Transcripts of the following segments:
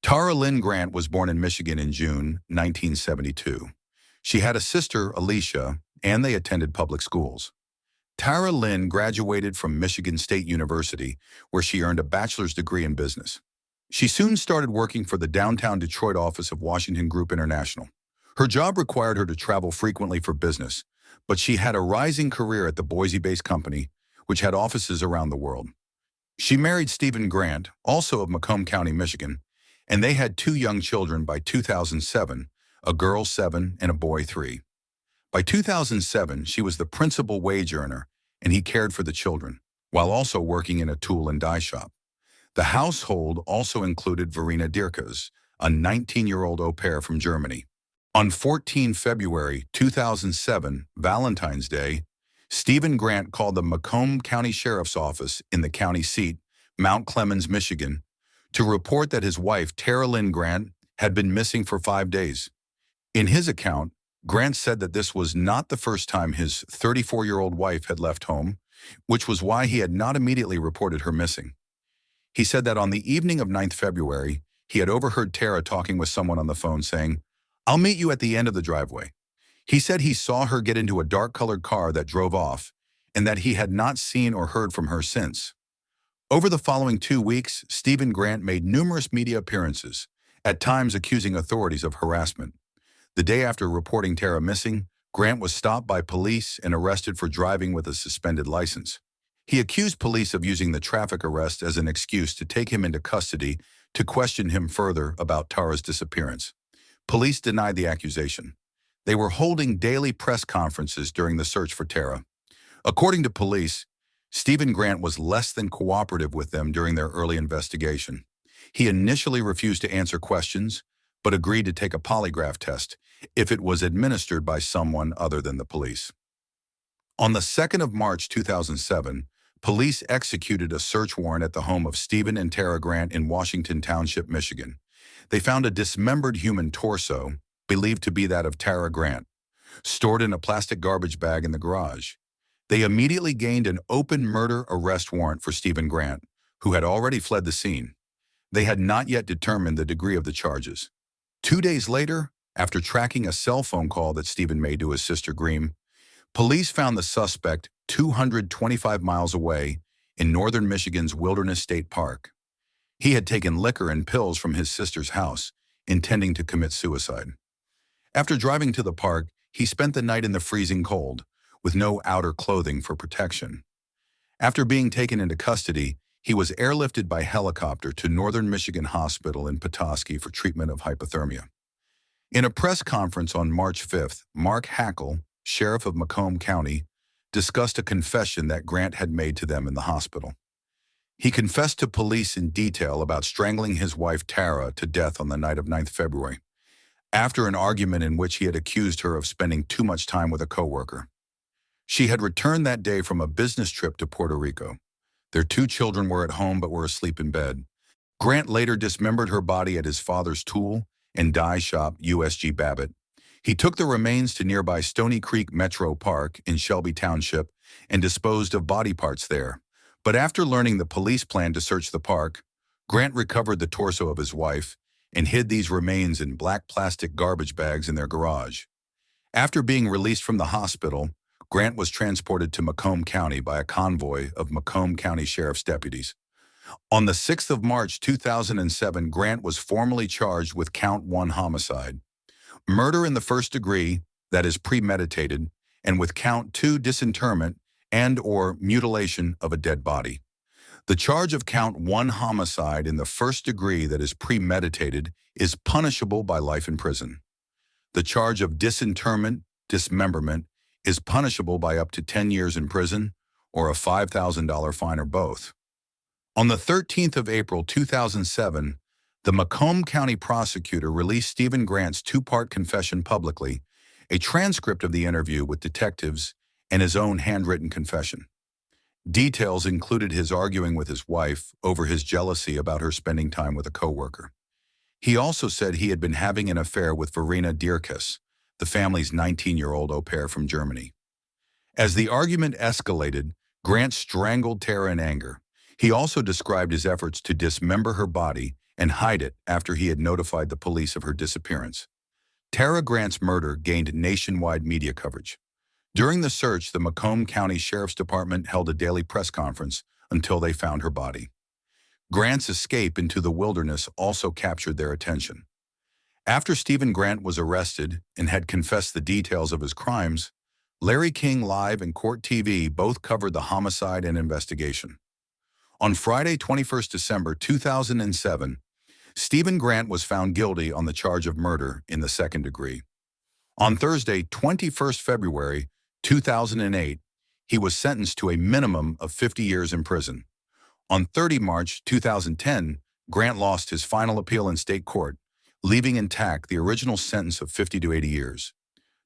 Tara Lynn Grant was born in Michigan in June 1972. She had a sister, Alicia, and they attended public schools. Tara Lynn graduated from Michigan State University, where she earned a bachelor's degree in business. She soon started working for the downtown Detroit office of Washington Group International. Her job required her to travel frequently for business, but she had a rising career at the Boise-based company, which had offices around the world. She married Stephen Grant, also of Macomb County, Michigan, and they had 2 young children by 2007, a girl 7 and a boy 3. By 2007, she was the principal wage earner, and he cared for the children, while also working in a tool and die shop. The household also included Verena Dirkes, a 19-year-old au pair from Germany. On 14 February 2007, Valentine's Day, Stephen Grant called the Macomb County Sheriff's Office in the county seat, Mount Clemens, Michigan, to report that his wife, Tara Lynn Grant, had been missing for 5 days. In his account, Grant said that this was not the first time his 34-year-old wife had left home, which was why he had not immediately reported her missing. He said that on the evening of 9th February, he had overheard Tara talking with someone on the phone saying, "I'll meet you at the end of the driveway." He said he saw her get into a dark-colored car that drove off, and that he had not seen or heard from her since. Over the following 2 weeks, Stephen Grant made numerous media appearances, at times accusing authorities of harassment. The day after reporting Tara missing, Grant was stopped by police and arrested for driving with a suspended license. He accused police of using the traffic arrest as an excuse to take him into custody to question him further about Tara's disappearance. Police denied the accusation. They were holding daily press conferences during the search for Tara. According to police, Stephen Grant was less than cooperative with them during their early investigation. He initially refused to answer questions, but agreed to take a polygraph test if it was administered by someone other than the police. On the 2nd of March 2007, police executed a search warrant at the home of Stephen and Tara Grant in Washington Township, Michigan. They found a dismembered human torso, believed to be that of Tara Grant, stored in a plastic garbage bag in the garage. They immediately gained an open murder arrest warrant for Stephen Grant, who had already fled the scene. They had not yet determined the degree of the charges. 2 days later, after tracking a cell phone call that Stephen made to his sister Greem, police found the suspect 225 miles away in northern Michigan's Wilderness State Park. He had taken liquor and pills from his sister's house, intending to commit suicide. After driving to the park, he spent the night in the freezing cold, with no outer clothing for protection. After being taken into custody, he was airlifted by helicopter to Northern Michigan Hospital in Petoskey for treatment of hypothermia. In a press conference on March 5th, Mark Hackle, sheriff of Macomb County, discussed a confession that Grant had made to them in the hospital. He confessed to police in detail about strangling his wife Tara to death on the night of 9th February, after an argument in which he had accused her of spending too much time with a coworker. She had returned that day from a business trip to Puerto Rico. Their 2 children were at home but were asleep in bed. Grant later dismembered her body at his father's tool and die shop, USG Babbitt. He took the remains to nearby Stony Creek Metro Park in Shelby Township and disposed of body parts there. But after learning the police planned to search the park, Grant recovered the torso of his wife and hid these remains in black plastic garbage bags in their garage. After being released from the hospital, Grant was transported to Macomb County by a convoy of Macomb County Sheriff's deputies. On the 6th of March 2007, Grant was formally charged with count 1 homicide, murder in the first degree, that is premeditated, and with count 2 disinterment and/or mutilation of a dead body. The charge of count 1 homicide in the first degree that is premeditated is punishable by life in prison. The charge of disinterment, dismemberment, is punishable by up to 10 years in prison or a $5,000 fine or both. On the 13th of April 2007, the Macomb County prosecutor released Stephen Grant's 2-part confession publicly, a transcript of the interview with detectives, and his own handwritten confession. Details included his arguing with his wife over his jealousy about her spending time with a coworker. He also said he had been having an affair with Verena Dirkes, the family's 19-year-old au pair from Germany. As the argument escalated, Grant strangled Tara in anger. He also described his efforts to dismember her body and hide it after he had notified the police of her disappearance. Tara Grant's murder gained nationwide media coverage. During the search, the Macomb County Sheriff's Department held a daily press conference until they found her body. Grant's escape into the wilderness also captured their attention. After Stephen Grant was arrested and had confessed the details of his crimes, Larry King Live and Court TV both covered the homicide and investigation. On Friday, 21st December 2007, Stephen Grant was found guilty on the charge of murder in the second degree. On Thursday, 21st February 2008, he was sentenced to a minimum of 50 years in prison. On 30 March 2010, Grant lost his final appeal in state court, leaving intact the original sentence of 50 to 80 years.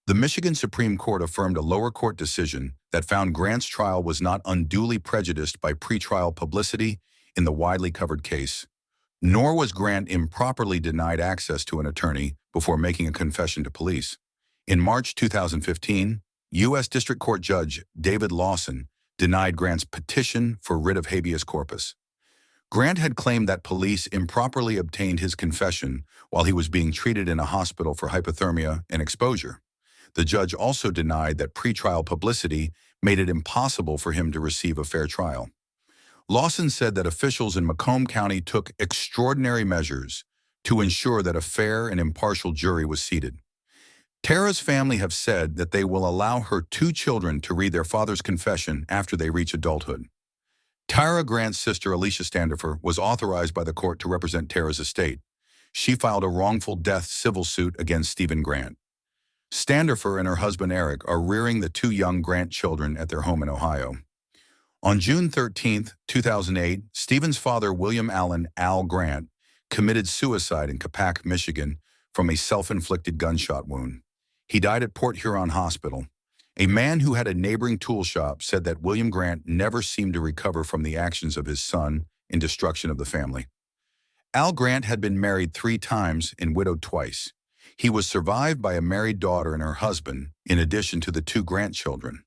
The Michigan Supreme Court affirmed a lower court decision that found Grant's trial was not unduly prejudiced by pretrial publicity in the widely covered case, nor was Grant improperly denied access to an attorney before making a confession to police. In March 2015, U.S. District Court Judge David Lawson denied Grant's petition for writ of habeas corpus. Grant had claimed that police improperly obtained his confession while he was being treated in a hospital for hypothermia and exposure. The judge also denied that pretrial publicity made it impossible for him to receive a fair trial. Lawson said that officials in Macomb County took extraordinary measures to ensure that a fair and impartial jury was seated. Tara's family have said that they will allow her 2 children to read their father's confession after they reach adulthood. Tara Grant's sister, Alicia Standifer, was authorized by the court to represent Tara's estate. She filed a wrongful death civil suit against Stephen Grant. Standifer and her husband Eric are rearing the 2 young Grant children at their home in Ohio. On June 13, 2008, Stephen's father, William Allen "Al" Grant, committed suicide in Capac, Michigan, from a self-inflicted gunshot wound. He died at Port Huron Hospital. A man who had a neighboring tool shop said that William Grant never seemed to recover from the actions of his son in destruction of the family. Al Grant had been married 3 times and widowed twice. He was survived by a married daughter and her husband, in addition to the 2 Grant children.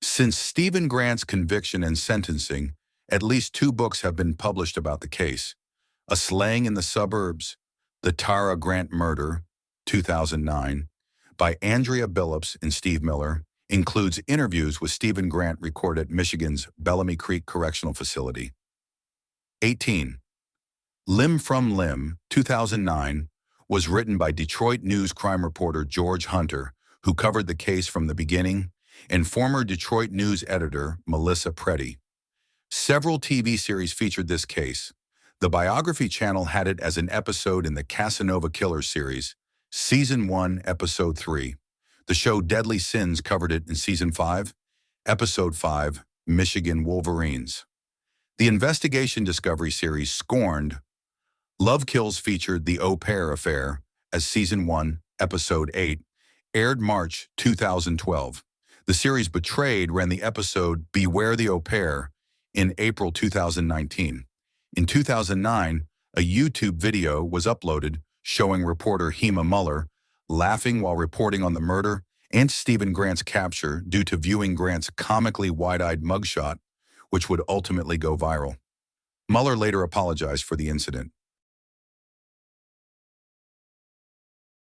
Since Stephen Grant's conviction and sentencing, at least 2 books have been published about the case. A Slaying in the Suburbs, The Tara Grant Murder, 2009, by Andrea Billups and Steve Miller, includes interviews with Stephen Grant recorded at Michigan's Bellamy Creek Correctional Facility. 18. Limb from Limb, 2009, was written by Detroit News crime reporter George Hunter, who covered the case from the beginning, and former Detroit News editor Melissa Preddy. Several TV series featured this case. The Biography Channel had it as an episode in the Casanova Killer series, Season 1, Episode 3. The show Deadly Sins covered it in Season 5, Episode 5, Michigan Wolverines. The investigation discovery series Scorned, Love Kills featured the Au Pair Affair as Season 1, Episode 8, aired March 2012. The series Betrayed ran the episode Beware the Au Pair in April 2019. In 2009, a YouTube video was uploaded showing reporter Hema Muller laughing while reporting on the murder and Stephen Grant's capture due to viewing Grant's comically wide-eyed mugshot, which would ultimately go viral. Muller later apologized for the incident.